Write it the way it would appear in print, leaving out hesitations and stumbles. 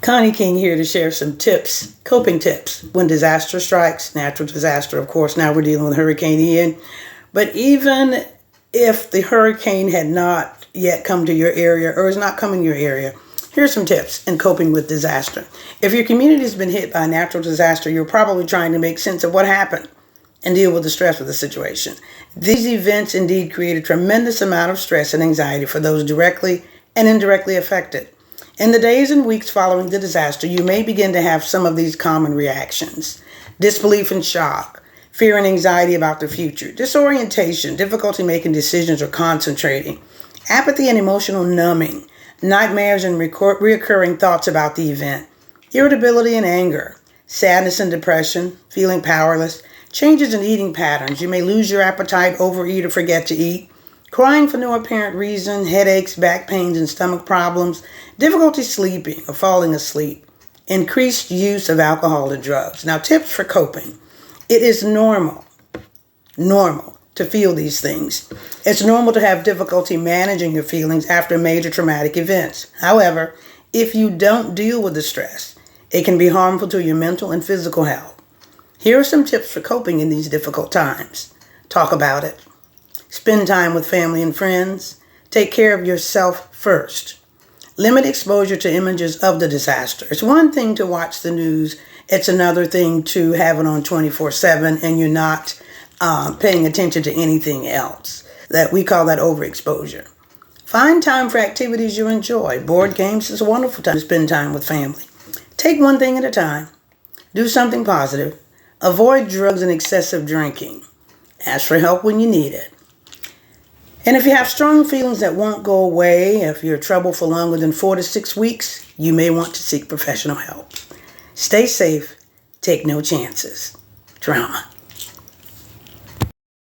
Connie King here to share some tips, coping tips when disaster strikes, natural disaster. Of course, now we're dealing with Hurricane Ian. But even if the hurricane had not yet come to your area or is not coming to your area, here's some tips in coping with disaster. If your community has been hit by a natural disaster, you're probably trying to make sense of what happened and deal with the stress of the situation. These events indeed create a tremendous amount of stress and anxiety for those directly and indirectly affected. In the days and weeks following the disaster, you may begin to have some of these common reactions: disbelief and shock, fear and anxiety about the future, disorientation, difficulty making decisions or concentrating, apathy and emotional numbing, nightmares and reoccurring thoughts about the event, irritability and anger, sadness and depression, feeling powerless, changes in eating patterns. You may lose your appetite, overeat, or forget to eat. Crying for no apparent reason, headaches, back pains, and stomach problems, difficulty sleeping or falling asleep, increased use of alcohol and drugs. Now, tips for coping. It is normal to feel these things. It's normal to have difficulty managing your feelings after major traumatic events. However, if you don't deal with the stress, it can be harmful to your mental and physical health. Here are some tips for coping in these difficult times. Talk about it. Spend time with family and friends. Take care of yourself first. Limit exposure to images of the disaster. It's one thing to watch the news. It's another thing to have it on 24/7 and you're not paying attention to anything else. That we call that overexposure. Find time for activities you enjoy. Board games is a wonderful time to spend time with family. Take one thing at a time. Do something positive. Avoid drugs and excessive drinking. Ask for help when you need it. And if you have strong feelings that won't go away, if you're troubled for longer than 4 to 6 weeks, you may want to seek professional help. Stay safe. Take no chances. Drama.